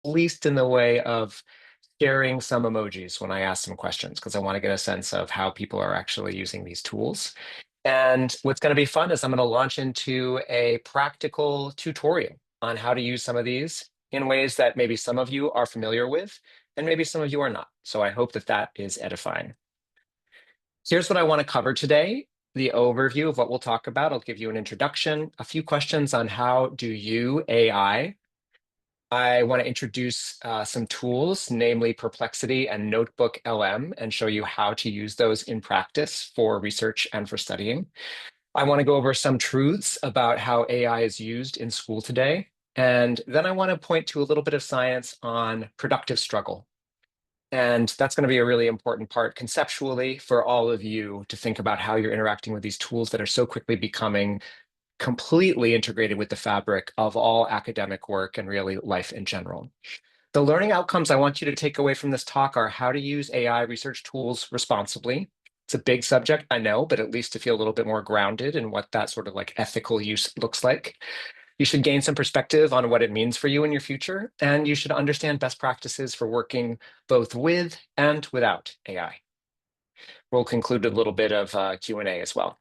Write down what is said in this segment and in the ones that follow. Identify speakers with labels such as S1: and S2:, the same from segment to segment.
S1: least in the way of sharing some emojis when I ask some questions, because I want to get a sense of how people are actually using these tools. And what's going to be fun is I'm going to launch into a practical tutorial on how to use some of these in ways that maybe some of you are familiar with, and maybe some of you are not. So I hope that that is edifying. Here's what I want to cover today. The overview of what we'll talk about. I'll give you an introduction, a few questions on how do you AI. I want to introduce some tools, namely Perplexity and Notebook LM, and show you how to use those in practice for research and for studying. I want to go over some truths about how AI is used in school today. And then I want to point to a little bit of science on productive struggle. And that's going to be a really important part conceptually for all of you to think about how you're interacting with these tools that are so quickly becoming completely integrated with the fabric of all academic work and really life in general. The learning outcomes I want you to take away from this talk are how to use AI research tools responsibly. It's a big subject, I know, but at least to feel a little bit more grounded in what that sort of like ethical use looks like. You should gain some perspective on what it means for you in your future, and you should understand best practices for working both with and without AI. We'll conclude a little bit of Q&A as well.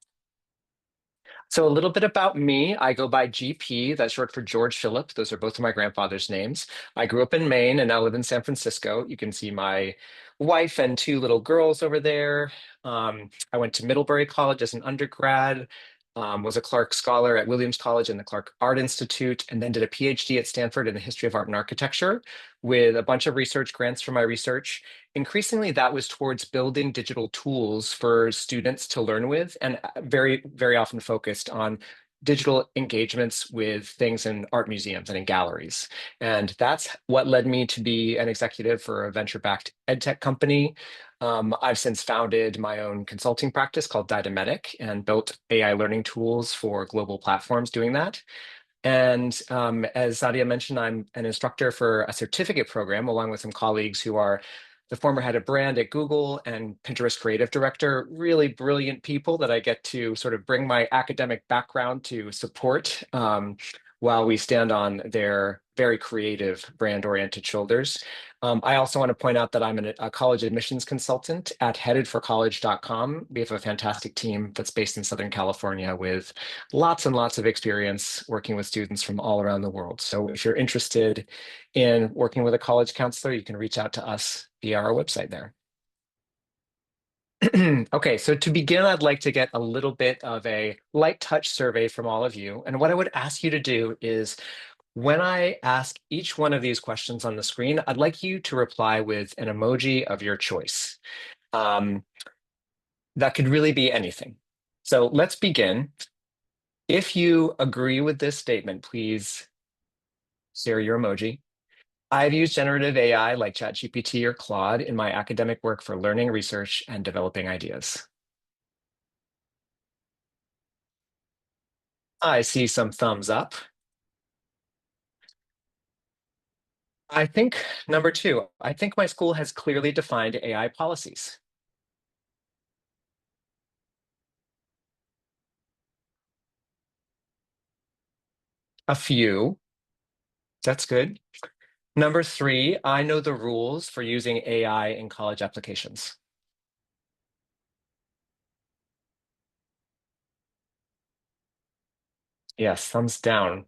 S1: So a little bit about me. I go by GP, that's short for George Philip. Those are both of my grandfather's names. I grew up in Maine and now live in San Francisco. You can see my wife and two little girls over there. I went to Middlebury College as an undergrad, was a Clark Scholar at Williams College and the Clark Art Institute, and then did a PhD at Stanford in the history of art and architecture with a bunch of research grants for my research. Increasingly, that was towards building digital tools for students to learn with, and very, very often focused on digital engagements with things in art museums and in galleries. And that's what led me to be an executive for a venture-backed edtech company. I've since founded my own consulting practice called Dydametic and built AI learning tools for global platforms doing that. And as Sadia mentioned, I'm an instructor for a certificate program along with some colleagues who are the former head of brand at Google and Pinterest creative director, really brilliant people that I get to sort of bring my academic background to support while we stand on their very creative brand-oriented shoulders. I also want to point out that I'm a college admissions consultant at headedforcollege.com. We have a fantastic team that's based in Southern California with lots and lots of experience working with students from all around the world. So if you're interested in working with a college counselor, you can reach out to us via our website there. Okay, so to begin, I'd like to get a little bit of a light touch survey from all of you. And what I would ask you to do is when I ask each one of these questions on the screen, I'd like you to reply with an emoji of your choice. That could really be anything. So let's begin. If you agree with this statement, please share your emoji. I've used generative AI like ChatGPT or Claude in my academic work for learning, research, and developing ideas. I see some thumbs up. I think number two, I think my school has clearly defined AI policies. A few, that's good. Number three, I know the rules for using AI in college applications. Yes, thumbs down.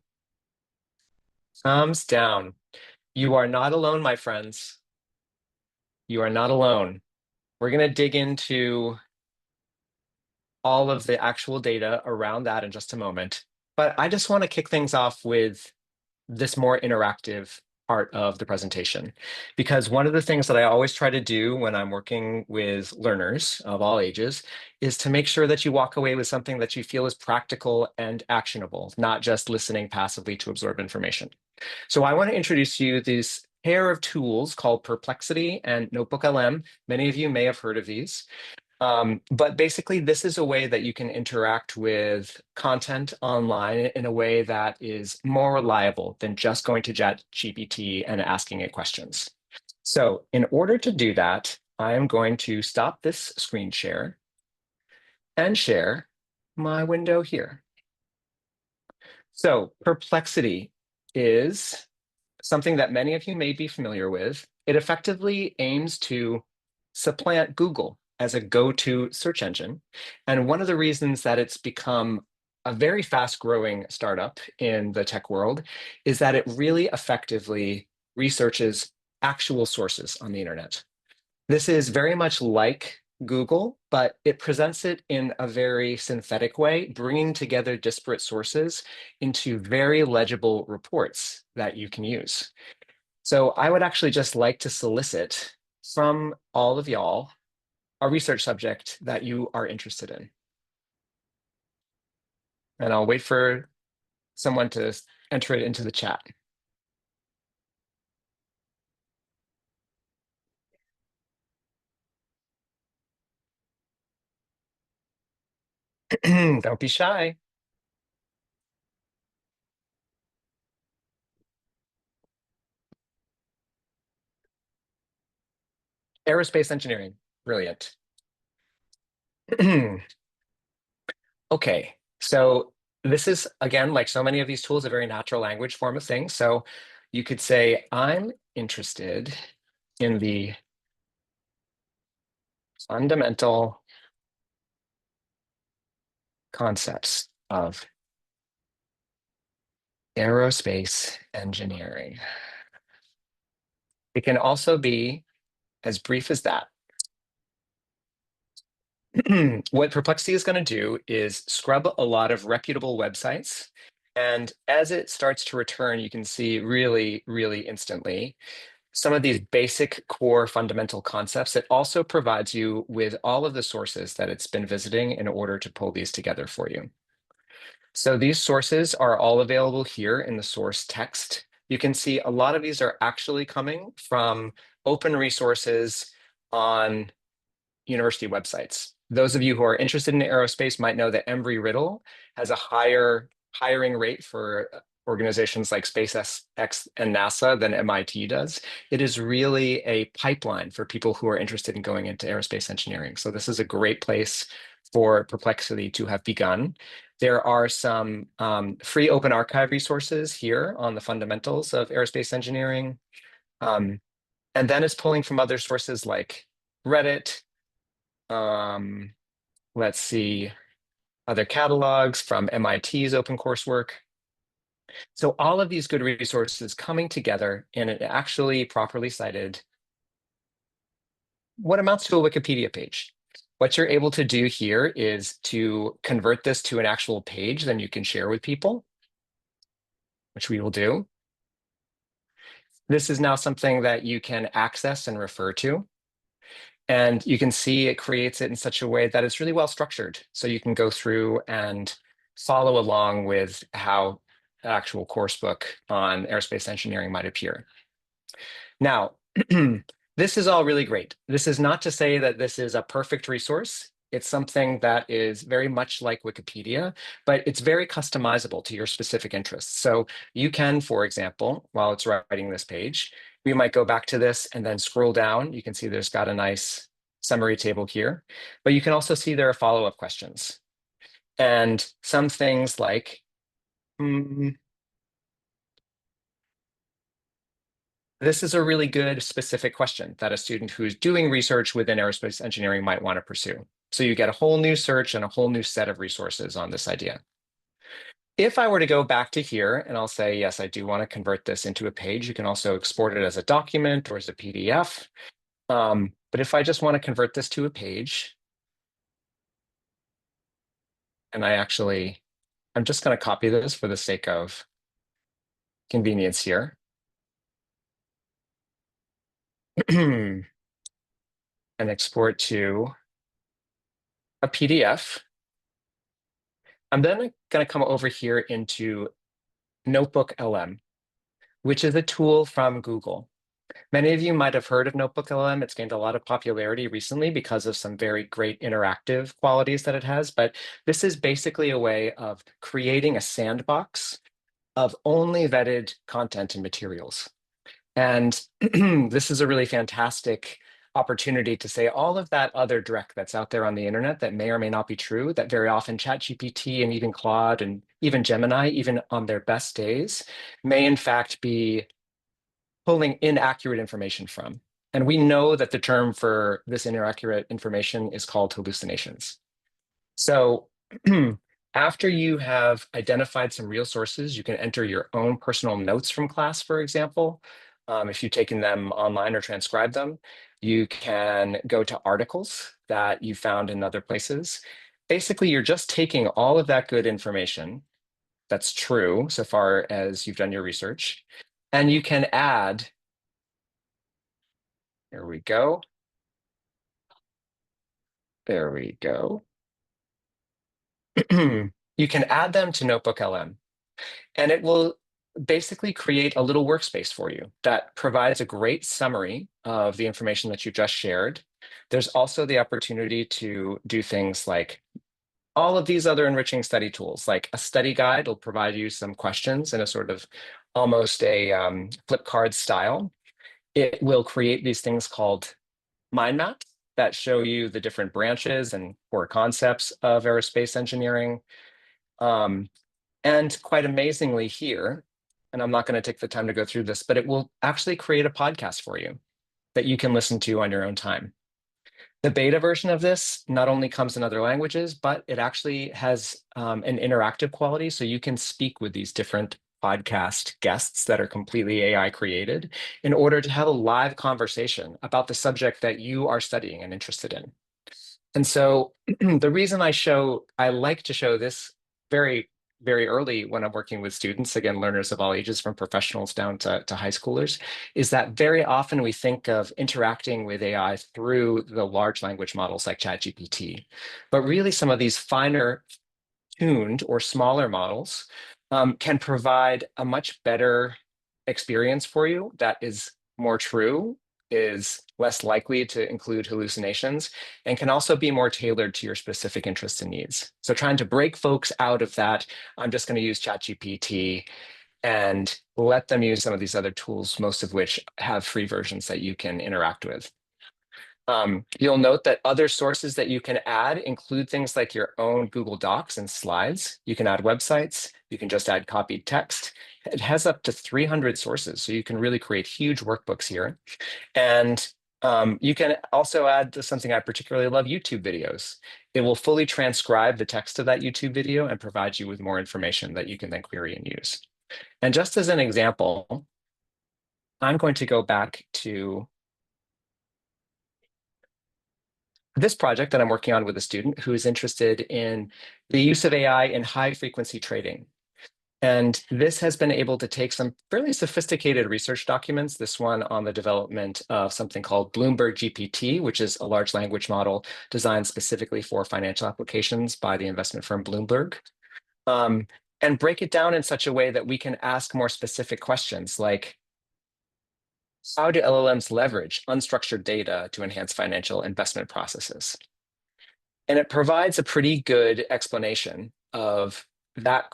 S1: Thumbs down. You are not alone, my friends. You are not alone. We're going to dig into all of the actual data around that in just a moment. But I just want to kick things off with this more interactive part of the presentation. Because one of the things that I always try to do when I'm working with learners of all ages is to make sure that you walk away with something that you feel is practical and actionable, not just listening passively to absorb information. So I want to introduce to you this pair of tools called Perplexity and Notebook LM. Many of you may have heard of these. But basically, this is a way that you can interact with content online in a way that is more reliable than just going to ChatGPT and asking it questions. So in order to do that, I am going to stop this screen share and share my window here. So Perplexity is something that many of you may be familiar with. It effectively aims to supplant Google as a go-to search engine. And one of the reasons that it's become a very fast-growing startup in the tech world is that it really effectively researches actual sources on the internet. This is very much like Google, but it presents it in a very synthetic way, bringing together disparate sources into very legible reports that you can use. So I would actually just like to solicit from all of y'all a research subject that you are interested in. And I'll wait for someone to enter it into the chat. Don't be shy. Aerospace engineering, brilliant. Okay, so this is, again, like so many of these tools, a very natural language form of things. So you could say, I'm interested in the fundamental concepts of aerospace engineering. It can also be as brief as that. What Perplexity is going to do is scrub a lot of reputable websites. And as it starts to return, you can see really, really instantly some of these basic core fundamental concepts. It also provides you with all of the sources that it's been visiting in order to pull these together for you. So these sources are all available here in the source text. You can see a lot of these are actually coming from open resources on university websites. Those of you who are interested in aerospace might know that Embry-Riddle has a higher hiring rate for organizations like SpaceX and NASA than MIT does. It is really a pipeline for people who are interested in going into aerospace engineering. So this is a great place for Perplexity to have begun. There are some free open archive resources here on the fundamentals of aerospace engineering. And then it's pulling from other sources like Reddit. Let's see, other catalogs from MIT's open coursework. So all of these good resources coming together in an actually properly cited, what amounts to a Wikipedia page. What you're able to do here is to convert this to an actual page then you can share with people, which we will do. This is now something that you can access and refer to. And you can see it creates it in such a way that it's really well structured. So you can go through and follow along with how the actual course book on aerospace engineering might appear. Now, this is all really great. This is not to say that this is a perfect resource. It's something that is very much like Wikipedia, but it's very customizable to your specific interests. So you can, for example, while it's writing this page, we might go back to this and then scroll down. You can see there's got a nice summary table here, but you can also see there are follow-up questions. And some things like, this is a really good specific question that a student who's doing research within aerospace engineering might want to pursue. So you get a whole new search and a whole new set of resources on this idea. If I were to go back to here and I'll say, yes, I do want to convert this into a page, you can also export it as a document or as a PDF. But if I just want to convert this to a page, and I'm just going to copy this for the sake of convenience here. And export to a PDF. I'm then going to come over here into Notebook LM, which is a tool from Google. Many of you might have heard of Notebook LM. It's gained a lot of popularity recently because of some very great interactive qualities that it has. But this is basically a way of creating a sandbox of only vetted content and materials. And this is a really fantastic opportunity to say all of that other dreck that's out there on the internet that may or may not be true, that very often ChatGPT and even Claude and even Gemini, even on their best days, may in fact be pulling inaccurate information from. And we know that the term for this inaccurate information is called hallucinations. So after you have identified some real sources, you can enter your own personal notes from class, for example. If you've taken them online or transcribed them, you can go to articles that you found in other places. Basically, you're just taking all of that good information that's true so far as you've done your research, and you can add, there we go, there we go. You can add them to Notebook LM. And it will basically create a little workspace for you that provides a great summary of the information that you just shared. There's also the opportunity to do things like all of these other enriching study tools, like a study guide will provide you some questions in a sort of almost a flip card style. It will create these things called mind maps that show you the different branches and core concepts of aerospace engineering. Um, and quite amazingly here, and I'm not going to take the time to go through this, but it will actually create a podcast for you that you can listen to on your own time. The beta version of this not only comes in other languages, but it actually has an interactive quality. So you can speak with these different podcast guests that are completely AI created in order to have a live conversation about the subject that you are studying and interested in. And so the reason I like to show this very, very early when I'm working with students, again, learners of all ages from professionals down to high schoolers, is that very often we think of interacting with AI through the large language models like ChatGPT. But really some of these finer tuned or smaller models can provide a much better experience for you that is more true, is less likely to include hallucinations, and can also be more tailored to your specific interests and needs. So trying to break folks out of that, I'm just going to use ChatGPT and let them use some of these other tools, most of which have free versions that you can interact with. You'll note that other sources that you can add include things like your own Google Docs and slides. You can add websites. You can just add copied text. It has up to 300 sources, so you can really create huge workbooks here. And you can also add to something I particularly love, YouTube videos. It will fully transcribe the text of that YouTube video and provide you with more information that you can then query and use. And just as an example, I'm going to go back to this project that I'm working on with a student who is interested in the use of AI in high frequency trading. And this has been able to take some fairly sophisticated research documents, this one on the development of something called Bloomberg GPT, which is a large language model designed specifically for financial applications by the investment firm Bloomberg, um, and break it down in such a way that we can ask more specific questions like, how do LLMs leverage unstructured data to enhance financial investment processes? And it provides a pretty good explanation of that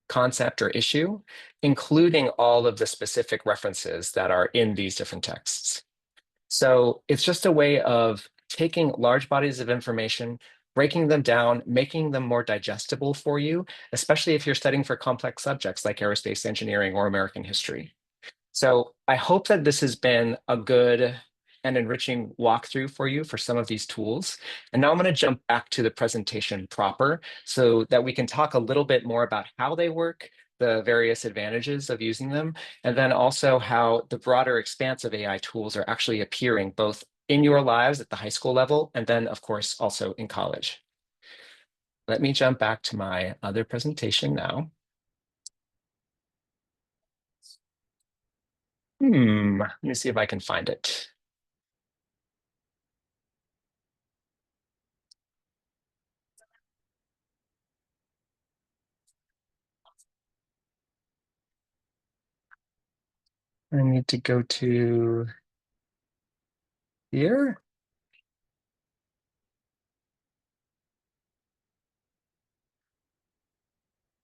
S1: concept or issue, including all of the specific references that are in these different texts. So it's just a way of taking large bodies of information, breaking them down, making them more digestible for you, especially if you're studying for complex subjects like aerospace engineering or American history. So I hope that this has been a good and enriching walkthrough for you for some of these tools. And now I'm going to jump back to the presentation proper so that we can talk a little bit more about how they work, the various advantages of using them, and then also how the broader expanse of AI tools are actually appearing both in your lives at the high school level, and then of course also in college. Let me jump back to my other presentation now. Let me see if I can find it. I need to go to here.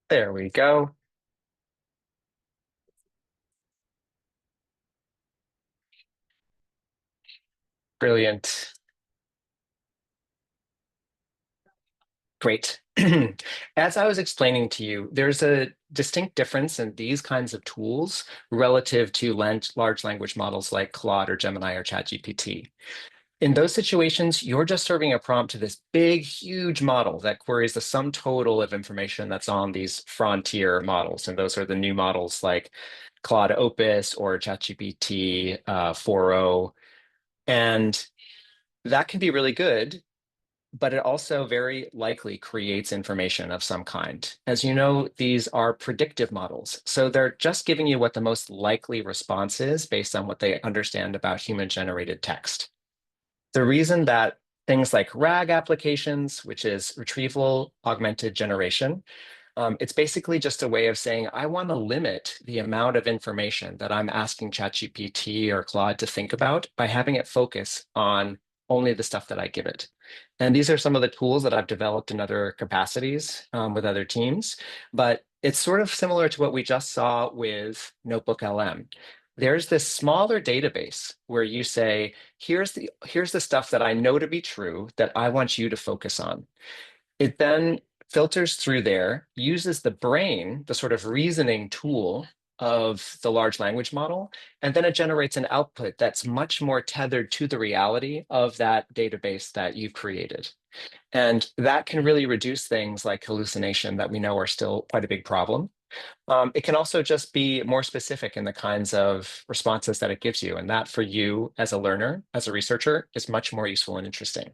S1: There we go. Brilliant. Great. As I was explaining to you, there's a distinct difference in these kinds of tools relative to large language models like Claude or Gemini or ChatGPT. In those situations, you're just serving a prompt to this big, huge model that queries the sum total of information that's on these frontier models. And those are the new models like Claude Opus or ChatGPT 4.0. And that can be really good, but it also very likely creates information of some kind. As you know, these are predictive models. So they're just giving you what the most likely response is based on what they understand about human-generated text. The reason that things like RAG applications, which is retrieval augmented generation, it's basically just a way of saying, I want to limit the amount of information that I'm asking ChatGPT or Claude to think about by having it focus on only the stuff that I give it. And these are some of the tools that I've developed in other capacities with other teams. But it's sort of similar to what we just saw with Notebook LM. There's this smaller database where you say, here's the stuff that I know to be true that I want you to focus on. It then filters through there, uses the brain, the sort of reasoning tool of the large language model, and then it generates an output that's much more tethered to the reality of that database that you've created. And that can really reduce things like hallucination that we know are still quite a big problem. It can also just be more specific in the kinds of responses that it gives you. And that for you as a learner, as a researcher, is much more useful and interesting.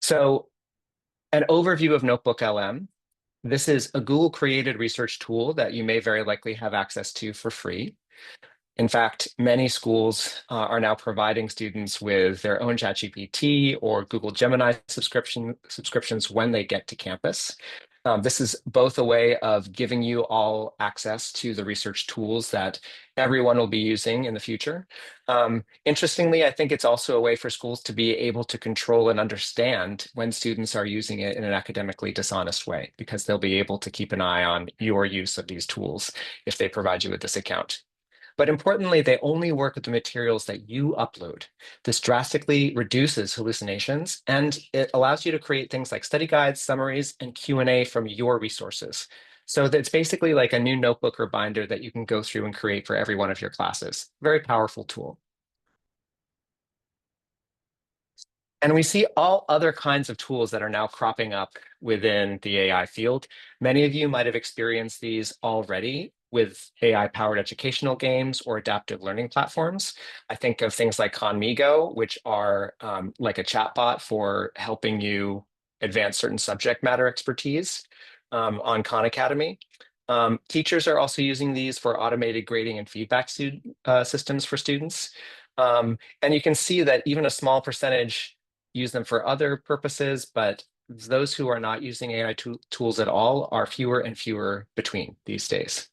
S1: So an overview of Notebook LM. This is a Google created research tool that you may very likely have access to for free. In fact, many schools are now providing students with their own ChatGPT or Google Gemini subscriptions when they get to campus. This is both a way of giving you all access to the research tools that everyone will be using in the future. Interestingly, I think it's also a way for schools to be able to control and understand when students are using it in an academically dishonest way, because they'll be able to keep an eye on your use of these tools if they provide you with this account. But importantly, they only work with the materials that you upload. This drastically reduces hallucinations, and it allows you to create things like study guides, summaries, and Q&A from your resources. So it's basically like a new notebook or binder that you can go through and create for every one of your classes. Very powerful tool. And we see all other kinds of tools that are now cropping up within the AI field. Many of you might have experienced these already with AI-powered educational games or adaptive learning platforms. I think of things like Conmigo, which are like a chatbot for helping you advance certain subject matter expertise on Khan Academy. Teachers are also using these for automated grading and feedback systems for students. And you can see that even a small percentage use them for other purposes, but those who are not using AI tools at all are fewer and fewer between these days.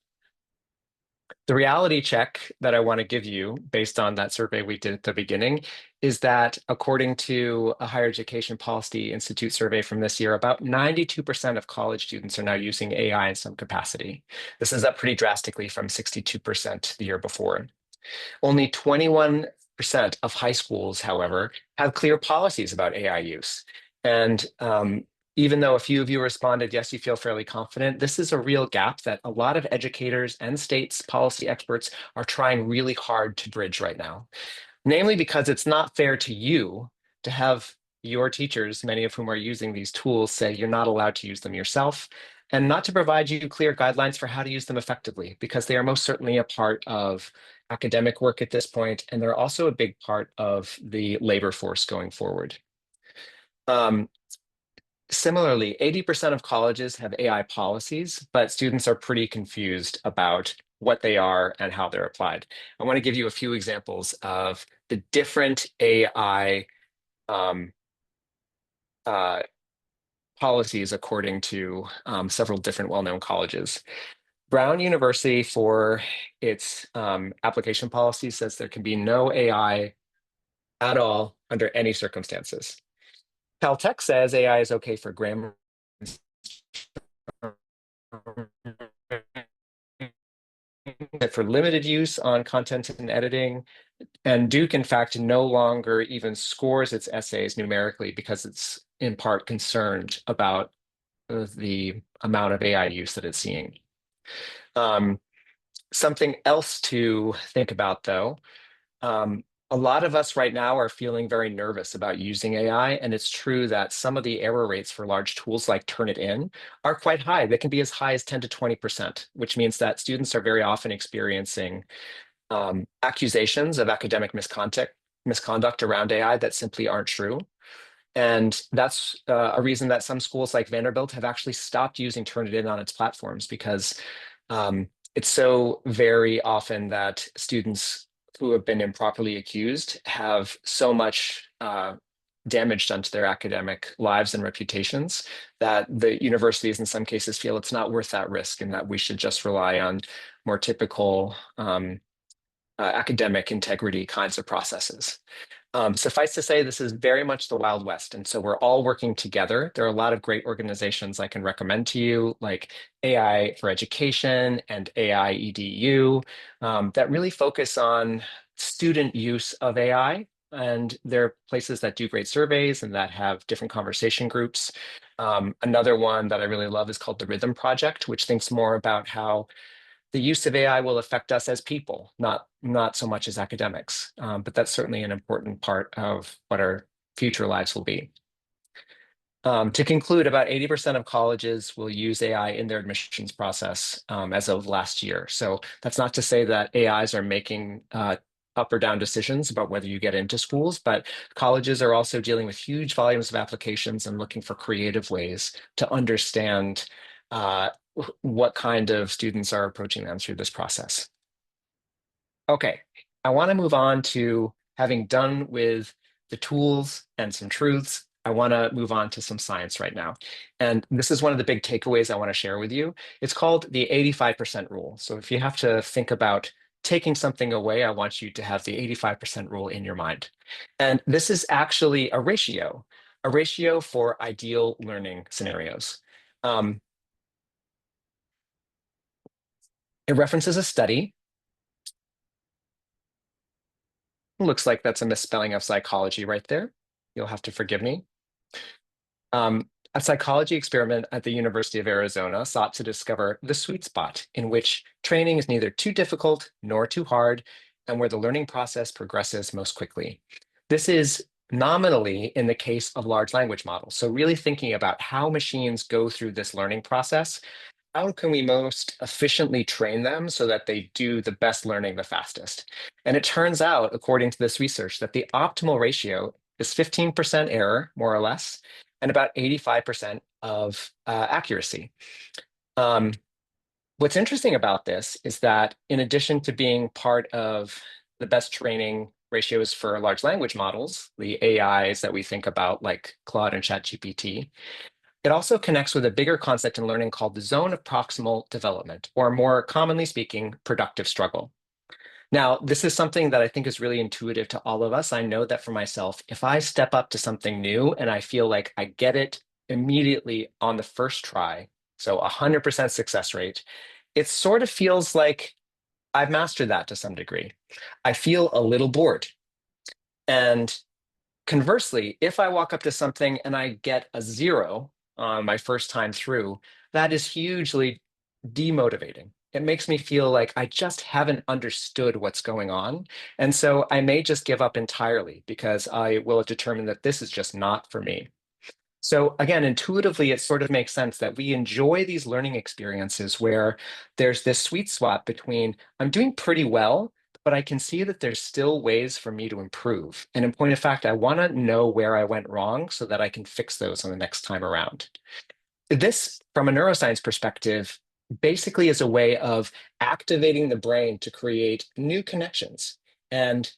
S1: The reality check that I want to give you based on that survey we did at the beginning is that according to a Higher Education Policy Institute survey from this year, about 92% of college students are now using AI in some capacity. This is up pretty drastically from 62% the year before. Only 21% of high schools, however, have clear policies about AI use. And even though a few of you responded, yes, you feel fairly confident, this is a real gap that a lot of educators and states policy experts are trying really hard to bridge right now. Namely because it's not fair to you to have your teachers, many of whom are using these tools, say you're not allowed to use them yourself, and not to provide you clear guidelines for how to use them effectively, because they are most certainly a part of academic work at this point, and they're also a big part of the labor force going forward. Similarly, 80% of colleges have AI policies, but students are pretty confused about what they are and how they're applied. I want to give you a few examples of the different AI policies according to several different well-known colleges. Brown University, for its application policy, says there can be no AI at all under any circumstances. Caltech says AI is okay for grammar, for limited use on content and editing. And Duke, in fact, no longer even scores its essays numerically because it's in part concerned about the amount of AI use that it's seeing. Um, Something else to think about, though, um, a lot of us right now are feeling very nervous about using AI, and it's true that some of the error rates for large tools like Turnitin are quite high. They can be as high as 10 to 20%, which means that students are very often experiencing accusations of academic misconduct around AI that simply aren't true. And that's a reason that some schools like Vanderbilt have actually stopped using Turnitin on its platforms because it's so very often that students who have been improperly accused have so much damage done to their academic lives and reputations that the universities in some cases feel it's not worth that risk and that we should just rely on more typical academic integrity kinds of processes. Suffice to say, this is very much the Wild West. And so we're all working together. There are a lot of great organizations I can recommend to you, like AI for Education and AI EDU, that really focus on student use of AI. And there are places that do great surveys and that have different conversation groups. Another one that I really love is called the Rhythm Project, which thinks more about how the use of AI will affect us as people, not so much as academics. But that's certainly an important part of what our future lives will be. To conclude, about 80% of colleges will use AI in their admissions process as of last year. So that's not to say that AIs are making up or down decisions about whether you get into schools, but colleges are also dealing with huge volumes of applications and looking for creative ways to understand what kind of students are approaching them through this process. Okay, I want to move on to having done with the tools and some truths. I want to move on to some science right now. And this is one of the big takeaways I want to share with you. It's called the 85% rule. So if you have to think about taking something away, I want you to have the 85% rule in your mind. And this is actually a ratio for ideal learning scenarios. It references a study. Looks like that's a misspelling of psychology right there. You'll have to forgive me. A psychology experiment at the University of Arizona sought to discover the sweet spot in which training is neither too difficult nor too hard, and where the learning process progresses most quickly. This is nominally in the case of large language models. So really thinking about how machines go through this learning process. How can we most efficiently train them so that they do the best learning the fastest? And it turns out, according to this research, that the optimal ratio is 15% error, more or less, and about 85% of accuracy. What's interesting about this is that in addition to being part of the best training ratios for large language models, the AIs that we think about like Claude and ChatGPT, it also connects with a bigger concept in learning called the zone of proximal development, or more commonly speaking, productive struggle. Now, this is something that I think is really intuitive to all of us. I know that for myself, if I step up to something new and I feel like I get it immediately on the first try, so 100% success rate, it sort of feels like I've mastered that to some degree. I feel a little bored. And conversely, if I walk up to something and I get a 0 on my first time through, that is hugely demotivating. It makes me feel like I just haven't understood what's going on. And so I may just give up entirely because I will have determined that this is just not for me. So again, intuitively, it sort of makes sense that we enjoy these learning experiences where there's this sweet spot between I'm doing pretty well, but I can see that there's still ways for me to improve. And in point of fact, I want to know where I went wrong so that I can fix those on the next time around. This, from a neuroscience perspective, basically is a way of activating the brain to create new connections. And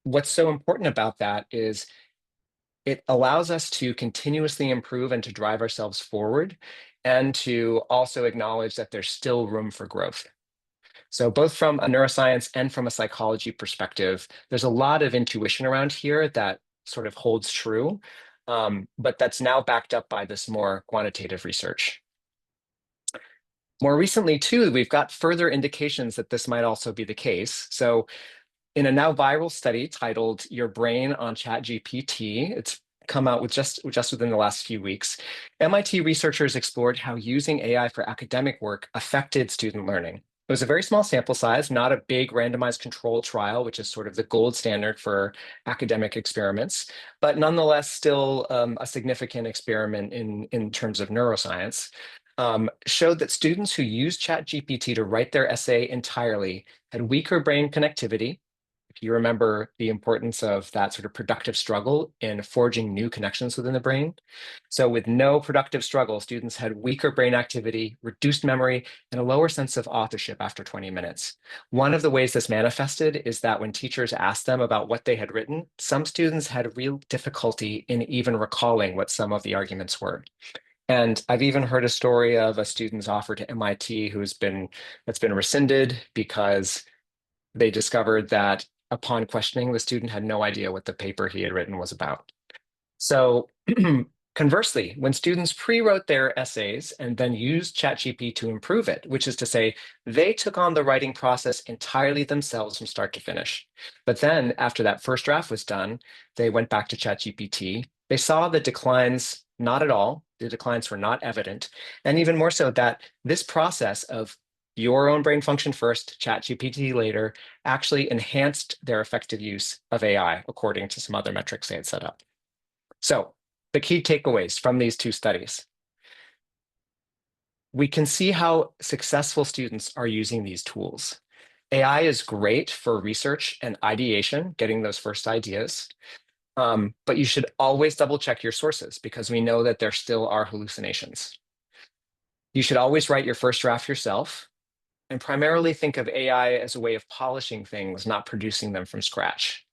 S1: what's so important about that is it allows us to continuously improve and to drive ourselves forward and to also acknowledge that there's still room for growth. So both from a neuroscience and from a psychology perspective, there's a lot of intuition around here that sort of holds true, but that's now backed up by this more quantitative research. More recently, too, we've got further indications that this might also be the case. So in a now viral study titled Your Brain on ChatGPT, it's come out with just within the last few weeks. MIT researchers explored how using AI for academic work affected student learning. It was a very small sample size, not a big randomized control trial, which is sort of the gold standard for academic experiments, but nonetheless still a significant experiment in terms of neuroscience. Showed that students who used ChatGPT to write their essay entirely had weaker brain connectivity. If you remember the importance of that sort of productive struggle in forging new connections within the brain. So with no productive struggle, students had weaker brain activity, reduced memory, and a lower sense of authorship after 20 minutes. One of the ways this manifested is that when teachers asked them about what they had written, some students had real difficulty in even recalling what some of the arguments were. And I've even heard a story of a student's offer to MIT that's been rescinded because they discovered that upon questioning, the student had no idea what the paper he had written was about. So conversely, when students pre-wrote their essays and then used ChatGPT to improve it, which is to say, they took on the writing process entirely themselves from start to finish. But then after that first draft was done, they went back to ChatGPT. They saw the declines not at all. The declines were not evident. And even more so that this process of your own brain function first, ChatGPT later, actually enhanced their effective use of AI, according to some other metrics they had set up. So the key takeaways from these two studies. We can see how successful students are using these tools. AI is great for research and ideation, getting those first ideas. But you should always double check your sources because we know that there still are hallucinations. You should always write your first draft yourself and primarily think of AI as a way of polishing things, not producing them from scratch.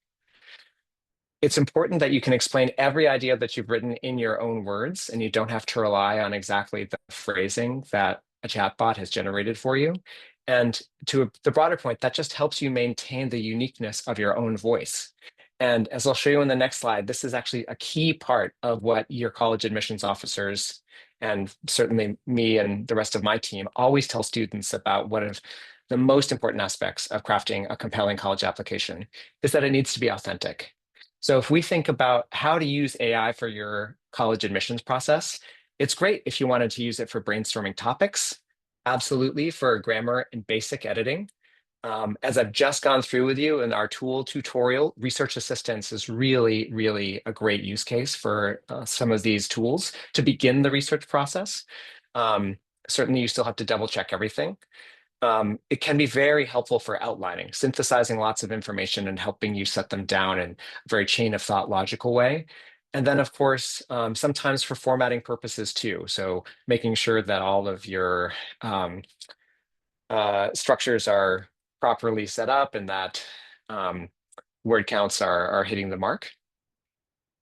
S1: It's important that you can explain every idea that you've written in your own words, and you don't have to rely on exactly the phrasing that a chatbot has generated for you. And to the broader point, that just helps you maintain the uniqueness of your own voice. And as I'll show you in the next slide, this is actually a key part of what your college admissions officers, and certainly me and the rest of my team, always tell students about one of the most important aspects of crafting a compelling college application is that it needs to be authentic. So if we think about how to use AI for your college admissions process, it's great if you wanted to use it for brainstorming topics, absolutely for grammar and basic editing. As I've just gone through with you in our tool tutorial, research assistance is really, really a great use case for some of these tools to begin the research process. Certainly, you still have to double check everything. It can be very helpful for outlining, synthesizing lots of information and helping you set them down in a very chain of thought logical way. And then, of course, sometimes for formatting purposes too. So making sure that all of your structures are properly set up and that word counts are hitting the mark.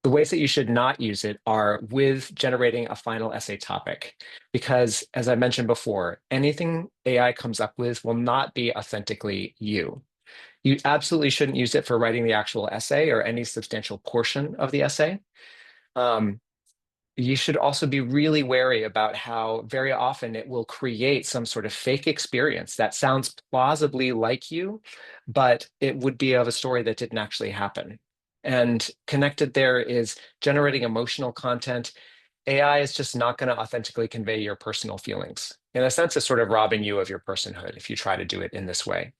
S1: The ways that you should not use it are with generating a final essay topic, because as I mentioned before, anything AI comes up with will not be authentically you. You absolutely shouldn't use it for writing the actual essay or any substantial portion of the essay. You should also be really wary about how very often it will create some sort of fake experience that sounds plausibly like you, but it would be of a story that didn't actually happen. And connected there is generating emotional content. AI is just not going to authentically convey your personal feelings. In a sense, it's sort of robbing you of your personhood if you try to do it in this way.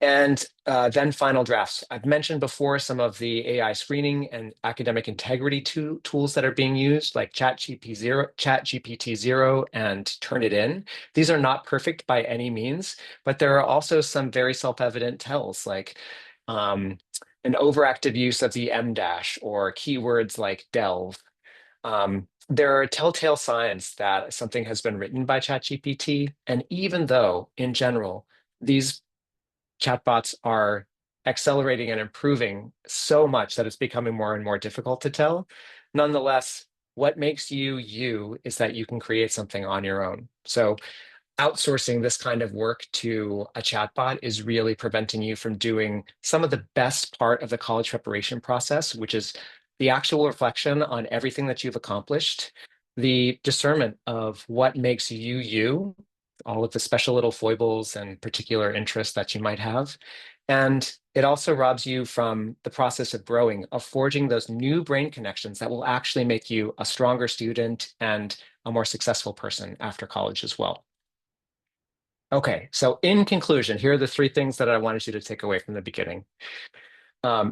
S1: And then final drafts. I've mentioned before some of the AI screening and academic integrity tools that are being used, like ChatGPT-0 and Turnitin. These are not perfect by any means, but there are also some very self-evident tells, like an overactive use of the M dash or keywords like delve. There are telltale signs that something has been written by ChatGPT, and even though, in general, these chatbots are accelerating and improving so much that it's becoming more and more difficult to tell. Nonetheless, what makes you you is that you can create something on your own. So outsourcing this kind of work to a chatbot is really preventing you from doing some of the best part of the college preparation process, which is the actual reflection on everything that you've accomplished, the discernment of what makes you you, all of the special little foibles and particular interests that you might have. And it also robs you from the process of growing, of forging those new brain connections that will actually make you a stronger student and a more successful person after college as well. Okay, so in conclusion, here are the three things that I wanted you to take away from the beginning.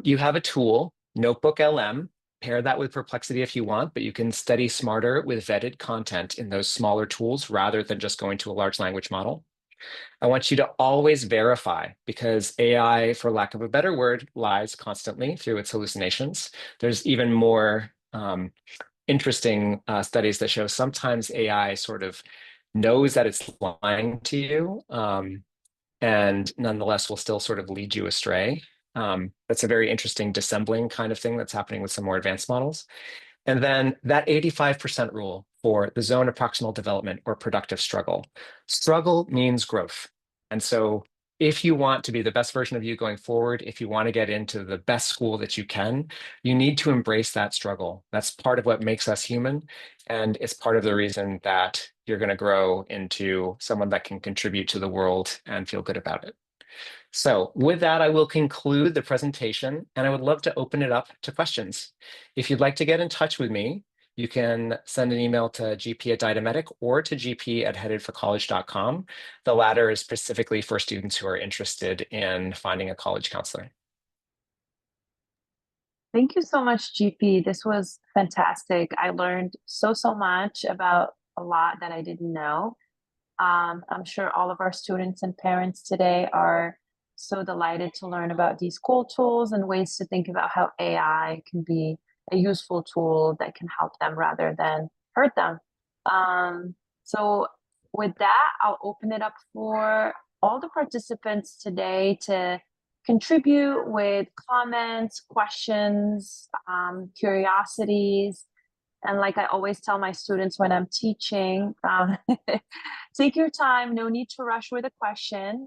S1: You have a tool, Notebook LM. Pair that with Perplexity if you want, but you can study smarter with vetted content in those smaller tools rather than just going to a large language model. I want you to always verify because AI, for lack of a better word, lies constantly through its hallucinations. There's even more interesting studies that show sometimes AI sort of knows that it's lying to you, and nonetheless will still sort of lead you astray. That's a very interesting dissembling kind of thing that's happening with some more advanced models. And then that 85% rule for the zone of proximal development or productive struggle. Struggle means growth. And so if you want to be the best version of you going forward, if you want to get into the best school that you can, you need to embrace that struggle. That's part of what makes us human. And it's part of the reason that you're going to grow into someone that can contribute to the world and feel good about it. So with that, I will conclude the presentation and I would love to open it up to questions. If you'd like to get in touch with me, you can send an email to gp@dynametic or to gp@headedforcollege.com. The latter is specifically for students who are interested in finding a college counselor.
S2: Thank you so much, GP. This was fantastic. I learned so much about a lot that I didn't know. I'm sure all of our students and parents today are so delighted to learn about these cool tools and ways to think about how AI can be a useful tool that can help them rather than hurt them. So with that, I'll open it up for all the participants today to contribute with comments, questions, curiosities. And like I always tell my students when I'm teaching, take your time, no need to rush with a question.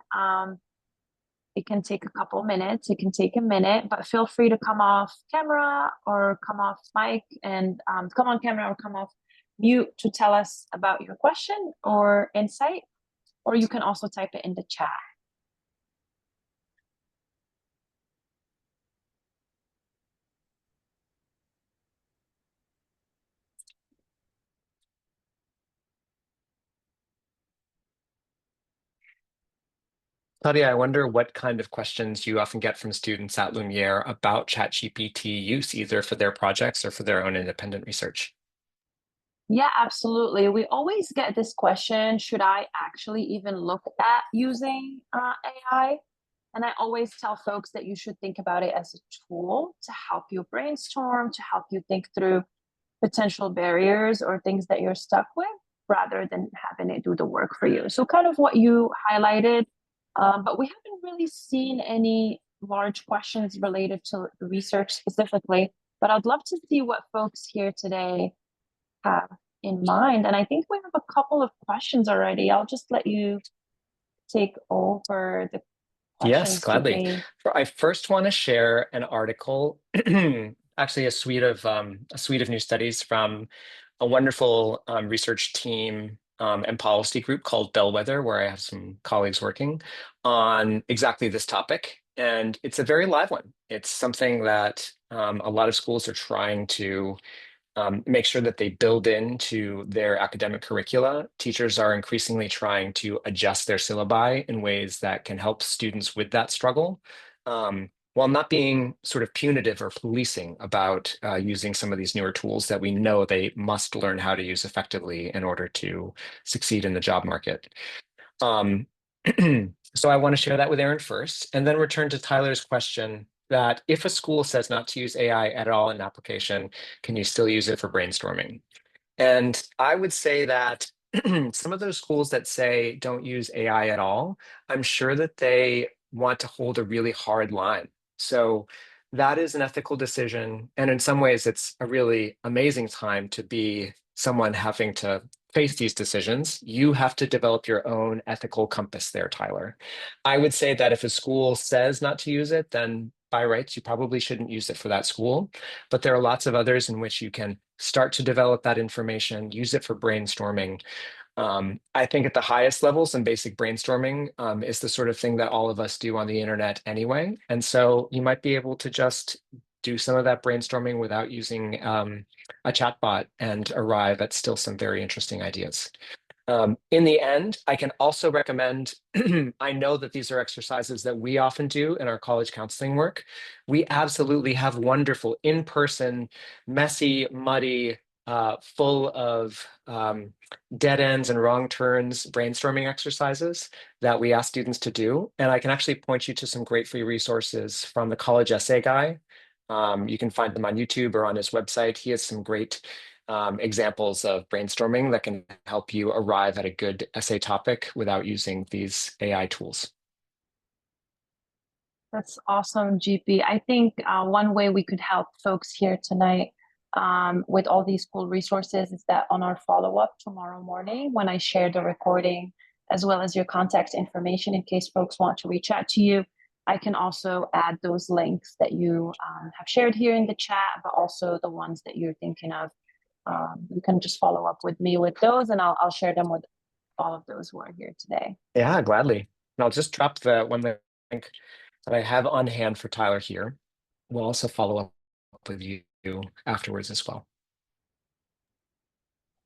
S2: It can take a couple minutes, it can take a minute, but feel free to come off camera or come off mic and come on camera or come off mute to tell us about your question or insight, or you can also type it in the chat.
S1: Claudia, I wonder what kind of questions you often get from students at Lumiere about ChatGPT use, either for their projects or for their own independent research.
S2: Yeah, absolutely. We always get this question, should I actually even look at using AI? And I always tell folks that you should think about it as a tool to help you brainstorm, to help you think through potential barriers or things that you're stuck with, rather than having it do the work for you. So kind of what you highlighted, but we haven't really seen any large questions related to research specifically, but I'd love to see what folks here today have in mind. And I think we have a couple of questions already. I'll just let you take over the
S1: Yes,
S2: questions,
S1: gladly.
S2: GP.
S1: I first want to share an article, actually a suite of new studies from a wonderful research team and policy group called Bellwether, where I have some colleagues working on exactly this topic. And it's a very live one. It's something that a lot of schools are trying to make sure that they build into their academic curricula. Teachers are increasingly trying to adjust their syllabi in ways that can help students with that struggle, while not being sort of punitive or policing about using some of these newer tools that we know they must learn how to use effectively in order to succeed in the job market. Um, so I want to share that with Aaron first, and then return to Tyler's question that if a school says not to use AI at all in application, can you still use it for brainstorming? And I would say that some of those schools that say don't use AI at all, I'm sure that they want to hold a really hard line. So that is an ethical decision. And in some ways, it's a really amazing time to be someone having to face these decisions. You have to develop your own ethical compass there, Tyler. I would say that if a school says not to use it, then by rights, you probably shouldn't use it for that school. But there are lots of others in which you can start to develop that information, use it for brainstorming. I think at the highest levels in basic brainstorming is the sort of thing that all of us do on the internet anyway. And so you might be able to just do some of that brainstorming without using a chatbot and arrive at still some very interesting ideas. In the end, I can also recommend, I know that these are exercises that we often do in our college counseling work. We absolutely have wonderful in-person, messy, muddy, full of dead ends and wrong turns brainstorming exercises that we ask students to do. And I can actually point you to some great free resources from the college essay guy. You can find them on YouTube or on his website. He has some great examples of brainstorming that can help you arrive at a good essay topic without using these AI tools.
S2: That's awesome, GP. I think one way we could help folks here tonight with all these cool resources is that on our follow-up tomorrow morning, when I share the recording, as well as your contact information in case folks want to reach out to you, I can also add those links that you have shared here in the chat, but also the ones that you're thinking of. You can just follow up with me with those, and I'll share them with all of those who are here today.
S1: Yeah, gladly. And I'll just drop the one link that I have on hand for Tyler here. We'll also follow up with you afterwards as well.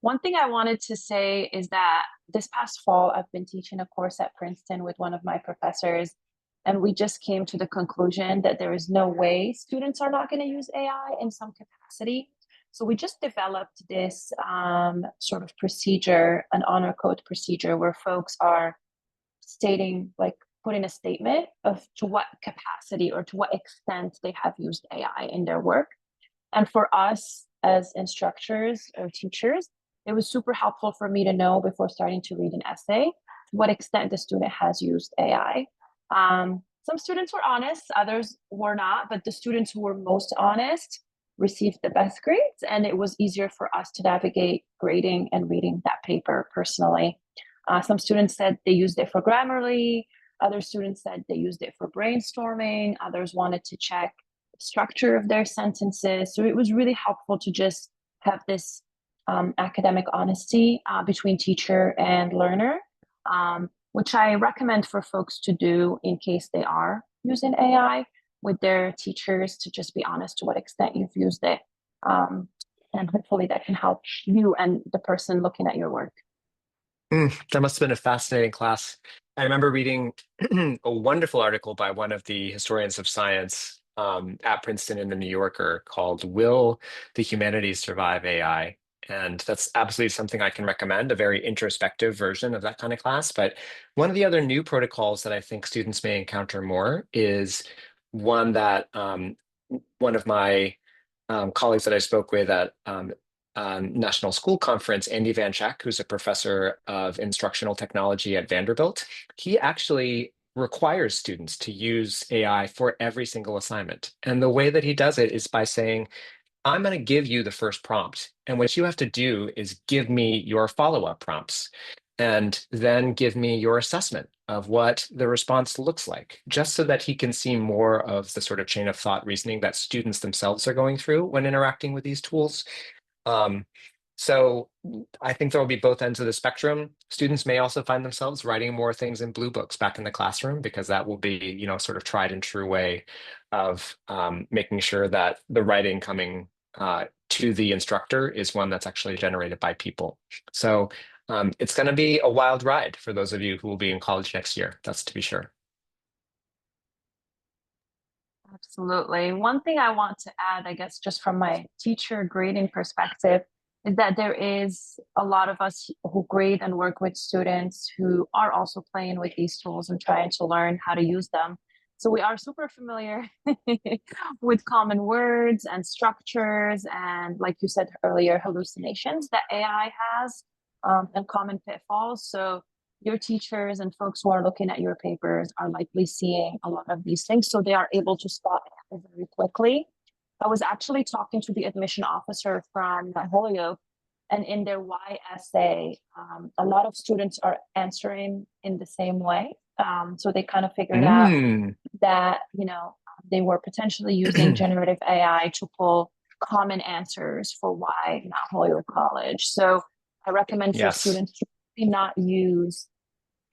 S2: One thing I wanted to say is that this past fall, I've been teaching a course at Princeton with one of my professors, and we just came to the conclusion that there is no way students are not going to use AI in some capacity. So we just developed this sort of procedure, an honor code procedure, where folks are stating, like, putting a statement of to what capacity or to what extent they have used AI in their work. And for us as instructors or teachers, it was super helpful for me to know before starting to read an essay to what extent the student has used AI. Some students were honest, others were not, but the students who were most honest received the best grades, and it was easier for us to navigate grading and reading that paper personally. Some students said they used it for Grammarly, other students said they used it for brainstorming, others wanted to check structure of their sentences. So it was really helpful to just have this academic honesty between teacher and learner, which I recommend for folks to do in case they are using AI with their teachers, to just be honest to what extent you've used it. And hopefully that can help you and the person looking at your work.
S1: That must have been a fascinating class. I remember reading a wonderful article by one of the historians of science at Princeton in the New Yorker called "Will the Humanities Survive AI?" And that's absolutely something I can recommend, a very introspective version of that kind of class. But one of the other new protocols that I think students may encounter more is one that one of my colleagues that I spoke with at National School Conference, Andy Van Schack, who's a professor of instructional technology at Vanderbilt, he actually requires students to use AI for every single assignment. And the way that he does it is by saying, I'm going to give you the first prompt. And what you have to do is give me your follow-up prompts and then give me your assessment of what the response looks like, just so that he can see more of the sort of chain of thought reasoning that students themselves are going through when interacting with these tools. Um, so I think there will be both ends of the spectrum. Students may also find themselves writing more things in blue books back in the classroom, because that will be, sort of tried and true way of making sure that the writing coming to the instructor is one that's actually generated by people. So it's going to be a wild ride for those of you who will be in college next year. That's to be sure.
S2: Absolutely. One thing I want to add, I guess, just from my teacher grading perspective, is that there is a lot of us who grade and work with students who are also playing with these tools and trying to learn how to use them. So we are super familiar with common words and structures and, like you said earlier, hallucinations that AI has, and common pitfalls. So your teachers and folks who are looking at your papers are likely seeing a lot of these things, so they are able to spot it very quickly. I was actually talking to the admission officer from Holyoke, and in their Y essay, a lot of students are answering in the same way. So they kind of figured out that, they were potentially using generative AI to pull common answers for why not Holyoke College. So I recommend for
S1: Yes.
S2: students to not use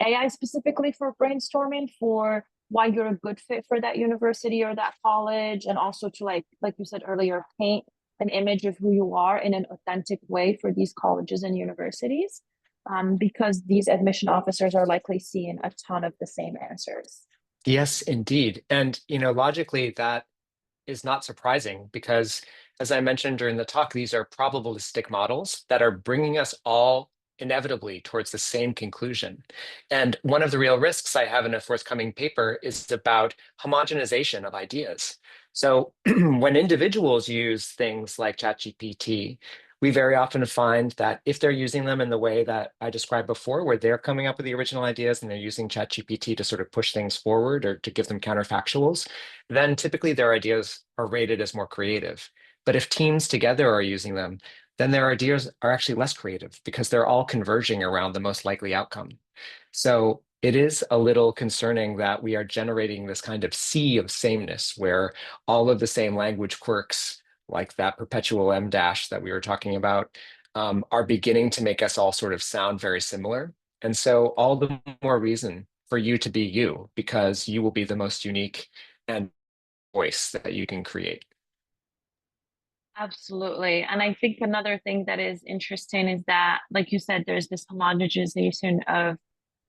S2: AI specifically for brainstorming for why you're a good fit for that university or that college, and also to like you said earlier, paint an image of who you are in an authentic way for these colleges and universities, because these admission officers are likely seeing a ton of the same answers.
S1: Yes, indeed. And, logically, that is not surprising because, as I mentioned during the talk, these are probabilistic models that are bringing us all inevitably towards the same conclusion. And one of the real risks I have in a forthcoming paper is about homogenization of ideas. So when individuals use things like ChatGPT, we very often find that if they're using them in the way that I described before, where they're coming up with the original ideas and they're using ChatGPT to sort of push things forward or to give them counterfactuals, then typically their ideas are rated as more creative. But if teams together are using them, then their ideas are actually less creative because they're all converging around the most likely outcome. So it is a little concerning that we are generating this kind of sea of sameness where all of the same language quirks, like that perpetual M dash that we were talking about, are beginning to make us all sort of sound very similar. And so all the more reason for you to be you, because you will be the most unique and voice that you can create.
S2: Absolutely. And I think another thing that is interesting is that, like you said, there's this homogenization of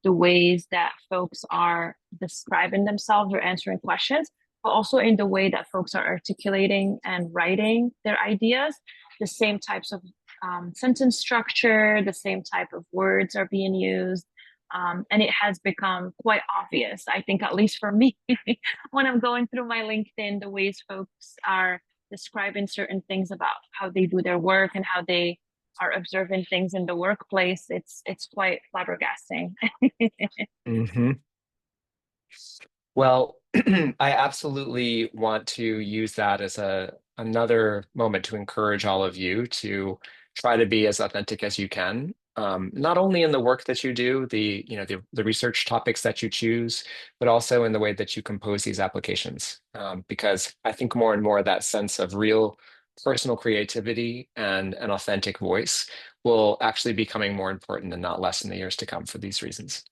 S2: the ways that folks are describing themselves or answering questions, but also in the way that folks are articulating and writing their ideas. The same types of sentence structure, the same type of words are being used. And it has become quite obvious, I think, at least for me, when I'm going through my LinkedIn, the ways folks are describing certain things about how they do their work and how they are observing things in the workplace. It's quite flabbergasting.
S1: Mhm. Well, I absolutely want to use that as another moment to encourage all of you to try to be as authentic as you can. Not only in the work that you do, the research topics that you choose, but also in the way that you compose these applications. Because I think more and more that sense of real personal creativity and an authentic voice will actually be becoming more important and not less in the years to come for these reasons.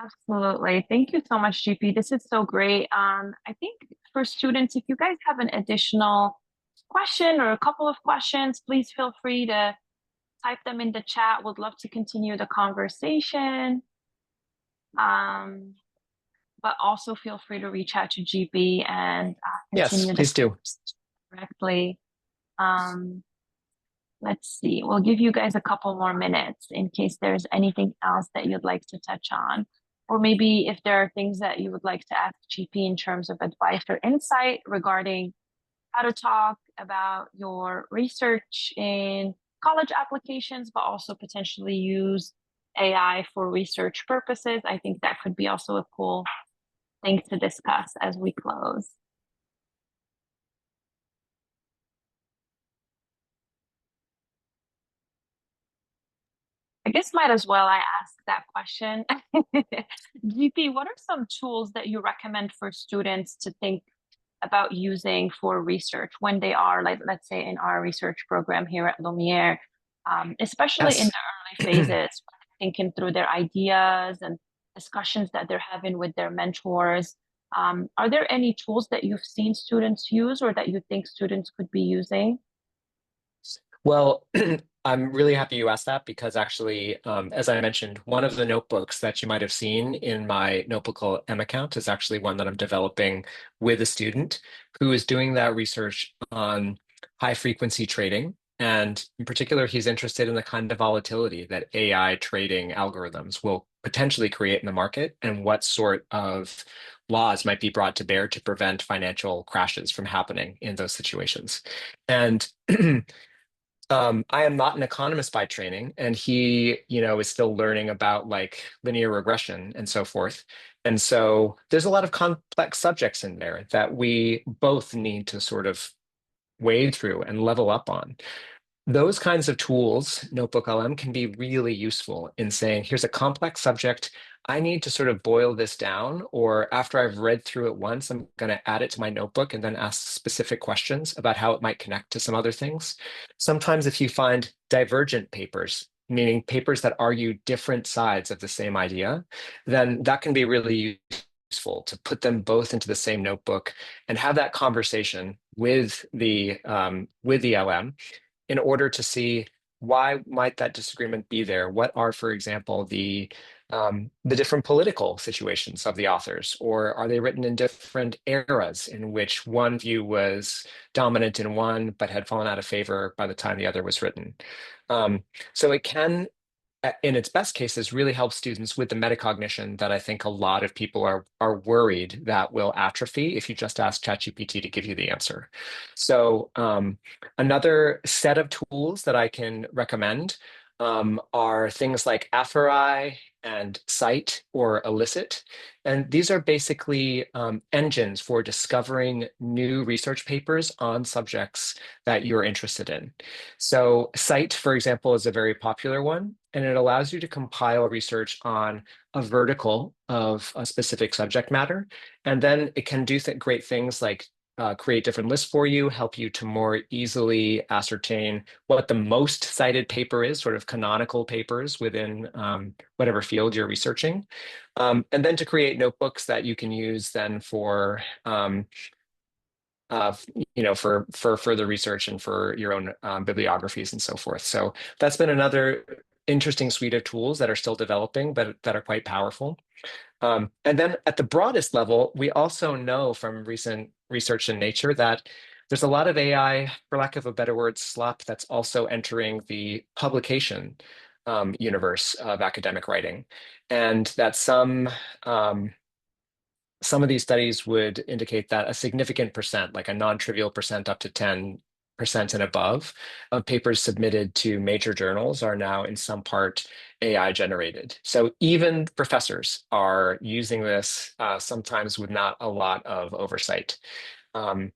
S2: Absolutely. Thank you so much, GP. This is so great. I think for students, if you guys have an additional question or a couple of questions, please feel free to type them in the chat. Would love to continue the conversation. Um, but also feel free to reach out to GP and
S1: Yes,
S2: continue the
S1: please do.
S2: conversation directly. Um, let's see. We'll give you guys a couple more minutes in case there's anything else that you'd like to touch on. Or maybe if there are things that you would like to ask GP in terms of advice or insight regarding how to talk about your research in college applications, but also potentially use AI for research purposes. I think that could be also a cool thing to discuss as we close. I guess might as well I ask that question. GP, what are some tools that you recommend for students to think about using for research when they are, like, let's say in our research program here at Lumiere, especially in
S1: Yes.
S2: the early phases, thinking through their ideas and discussions that they're having with their mentors. Are there any tools that you've seen students use or that you think students could be using?
S1: Well, I'm really happy you asked that because actually, as I mentioned, one of the notebooks that you might have seen in my Notebook LM account is actually one that I'm developing with a student who is doing that research on high frequency trading. And in particular, he's interested in the kind of volatility that AI trading algorithms will potentially create in the market and what sort of laws might be brought to bear to prevent financial crashes from happening in those situations. And I am not an economist by training, and he, is still learning about like linear regression and so forth. And so there's a lot of complex subjects in there that we both need to sort of wade through and level up on. those kinds of tools, Notebook LM, can be really useful in saying, here's a complex subject. I need to sort of boil this down, or after I've read through it once, I'm going to add it to my notebook and then ask specific questions about how it might connect to some other things. Sometimes if you find divergent papers, meaning papers that argue different sides of the same idea, then that can be really useful to put them both into the same notebook and have that conversation with the LM in order to see why might that disagreement be there? What are, for example, the different political situations of the authors, or are they written in different eras in which one view was dominant in one but had fallen out of favor by the time the other was written? Um, so it can in its best cases, really help students with the metacognition that I think a lot of people are worried that will atrophy if you just ask ChatGPT to give you the answer. So another set of tools that I can recommend are things like Afori and Cite or Elicit. And these are basically engines for discovering new research papers on subjects that you're interested in. So Cite, for example, is a very popular one, and it allows you to compile research on a vertical of a specific subject matter. And then it can do great things like create different lists for you, help you to more easily ascertain what the most cited paper is, sort of canonical papers within whatever field you're researching. And then to create notebooks that you can use then for uh, for further research and for your own bibliographies and so forth. So that's been another interesting suite of tools that are still developing, but that are quite powerful. And then at the broadest level, we also know from recent research in Nature that there's a lot of AI, for lack of a better word, slop that's also entering the publication universe of academic writing, and that some of these studies would indicate that a significant percent, like a non-trivial percent up to 10% and above of papers submitted to major journals are now in some part AI generated. So even professors are using this sometimes with not a lot of oversight. Um,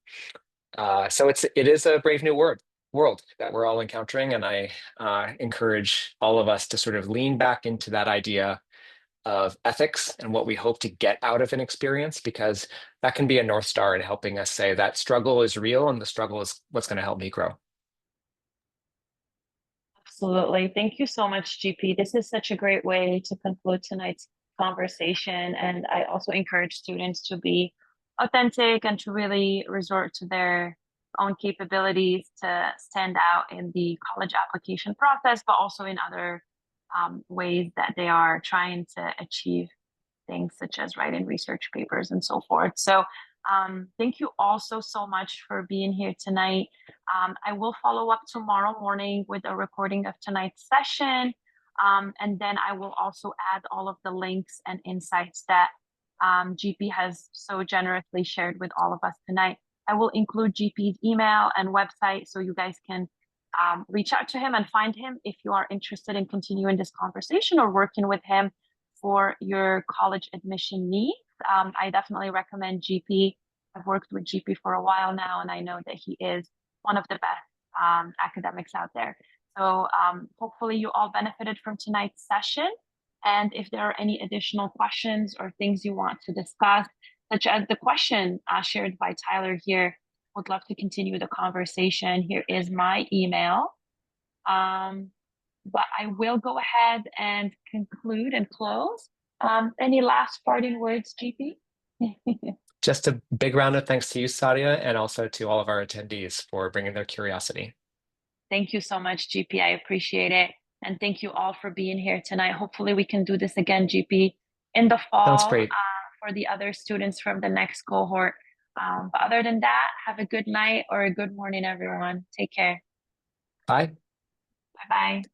S1: so it is a brave new world that we're all encountering, and I encourage all of us to sort of lean back into that idea of ethics and what we hope to get out of an experience, because that can be a North Star in helping us say that struggle is real and the struggle is what's going to help me grow.
S2: Absolutely. Thank you so much, GP. This is such a great way to conclude tonight's conversation. And I also encourage students to be authentic and to really resort to their own capabilities to stand out in the college application process, but also in other ways that they are trying to achieve things such as writing research papers and so forth. So thank you all so much for being here tonight. I will follow up tomorrow morning with a recording of tonight's session. And then I will also add all of the links and insights that GP has so generously shared with all of us tonight. I will include GP's email and website so you guys can reach out to him and find him if you are interested in continuing this conversation or working with him for your college admission needs. I definitely recommend GP. I've worked with GP for a while now, and I know that he is one of the best academics out there. So hopefully you all benefited from tonight's session. And if there are any additional questions or things you want to discuss, such as the question shared by Tyler here, would love to continue the conversation. Here is my email. But I will go ahead and conclude and close. Any last parting words, GP?
S1: Just a big round of thanks to you, Sadia, and also to all of our attendees for bringing their curiosity.
S2: Thank you so much, GP. I appreciate it. And thank you all for being here tonight. Hopefully we can do this again, GP, in the
S1: Sounds
S2: fall
S1: great.
S2: for the other students from the next cohort. But other than that, have a good night or a good morning, everyone. Take care.
S1: Bye.
S2: Bye-bye.